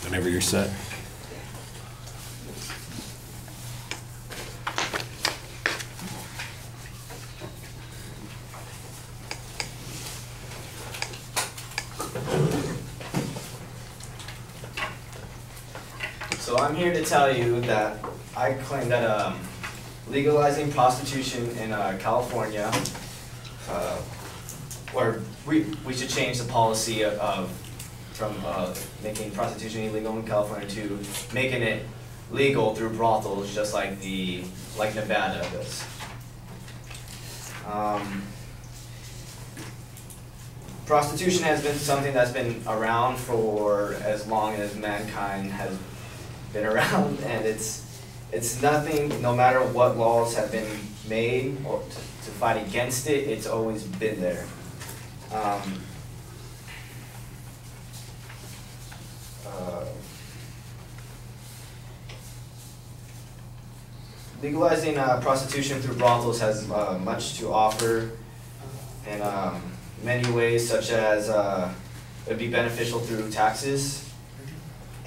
Whenever you're set. So I'm here to tell you that I claim that legalizing prostitution in California, or we should change the policy from making prostitution illegal in California to making it legal through brothels, just like Nevada does. Prostitution has been something that's been around for as long as mankind has been around, and it's nothing. No matter what laws have been made or to fight against it, it's always been there. Legalizing prostitution through brothels has much to offer in many ways, such as it would be beneficial through taxes.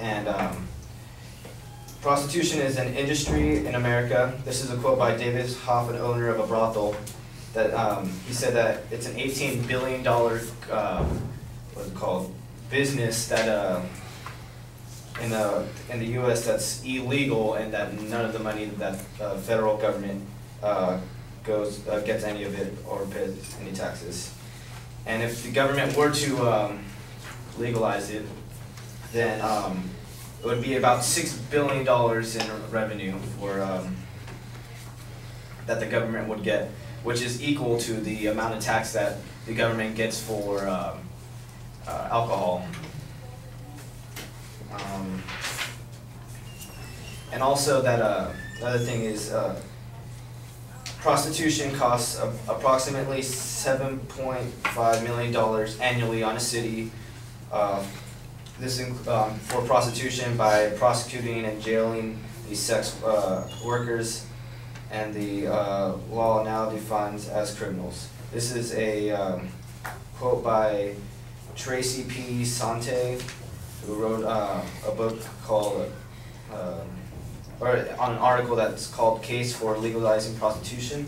And prostitution is an industry in America. This is a quote by David Hoff, an owner of a brothel, that he said that it's an $18 billion what's it called, business that in the U.S. that's illegal, and that none of the money that federal government gets any of it or pays any taxes. And if the government were to legalize it, then it would be about $6 billion in revenue for that the government would get, which is equal to the amount of tax that the government gets for alcohol. And also that another thing is prostitution costs approximately $7.5 million annually on a city. This for prostitution by prosecuting and jailing these sex workers, and the law now defines as criminals. This is a quote by Tracy P. Sante, who wrote a book called, or on an article that's called Case for Legalizing Prostitution.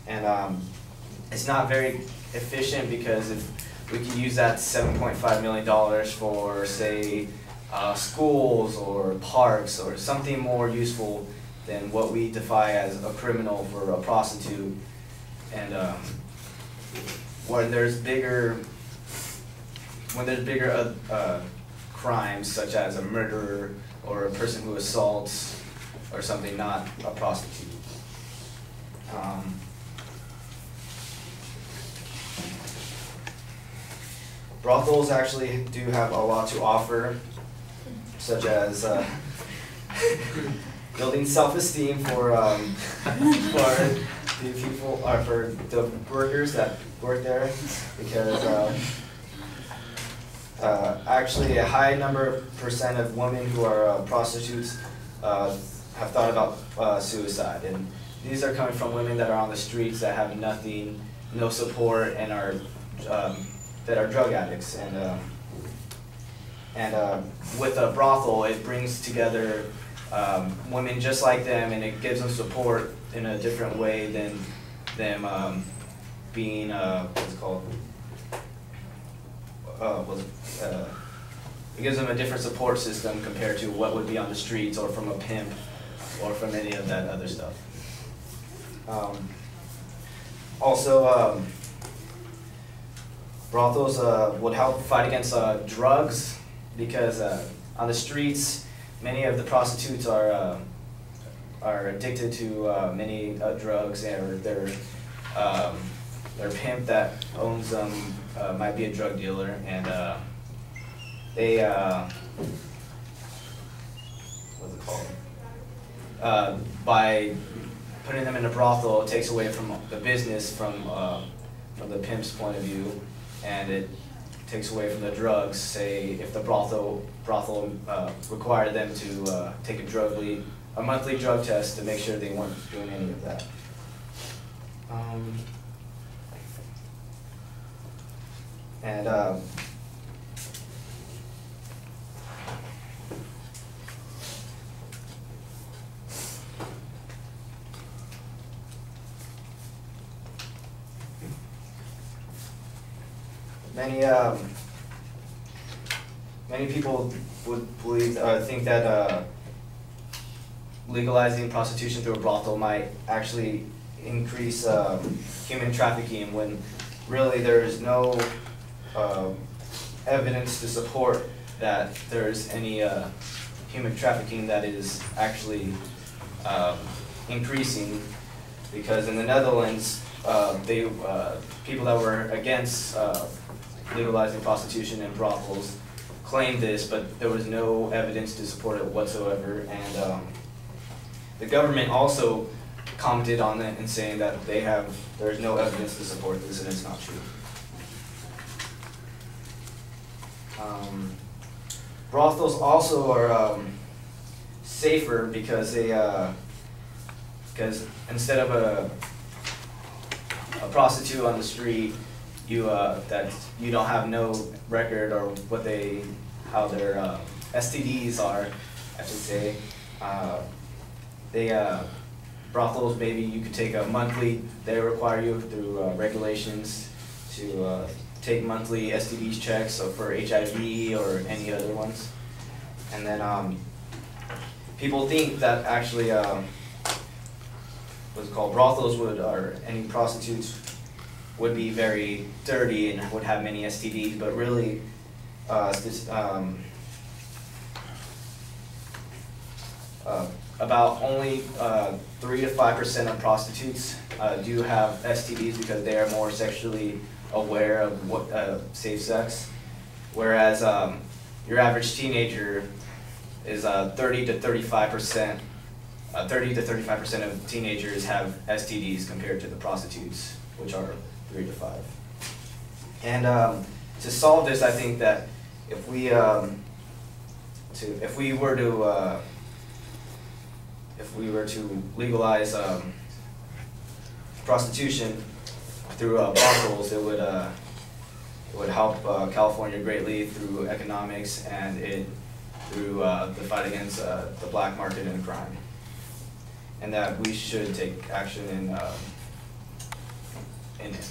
And it's not very efficient, because if we could use that $7.5 million for, say, schools or parks or something more useful than what we define as a criminal for a prostitute. And when there's bigger crimes, such as a murderer or a person who assaults or something, not a prostitute. Brothels actually do have a lot to offer, such as building self-esteem for the people, or for the workers that work there, because actually a high percent of women who are prostitutes have thought about suicide, and these are coming from women that are on the streets, that have nothing, no support, and are that are drug addicts. And with a brothel, it brings together women just like them, and it gives them support in a different way than them being what's it called? It gives them a different support system compared to what would be on the streets or from a pimp or from any of that other stuff. Also, brothels would help fight against drugs, because on the streets, many of the prostitutes are addicted to many drugs, and their pimp that owns them might be a drug dealer, and they what's it called? By putting them in a brothel, it takes away from the business from the pimp's point of view, and it takes away from the drugs. Say if the brothel required them to take a monthly drug test to make sure they weren't doing any of that. many people would think that legalizing prostitution through a brothel might actually increase human trafficking, when really there is no evidence to support that there's any human trafficking that is actually increasing. Because in the Netherlands, people that were against legalizing prostitution and brothels claimed this, but there was no evidence to support it whatsoever. And the government also commented on it and saying that there's no evidence to support this, and it's not true. Brothels also are safer because because instead of a prostitute on the street, you don't have no record or how their STDs are, I should say. Brothels, maybe you could take a monthly. They require you through regulations to take monthly STD checks, so for HIV or any other ones. And then people think that actually what's called brothels or any prostitutes would be very dirty and would have many STDs, but really about only 3 to 5% of prostitutes do have STDs because they are more sexually aware of what safe sex, whereas your average teenager is 30 to 35%. 30 to 35% of teenagers have STDs compared to the prostitutes, which are 3 to 5. And to solve this, I think that if we were to legalize prostitution through brothels, it would help California greatly through economics and through the fight against the black market and crime, and that we should take action in it.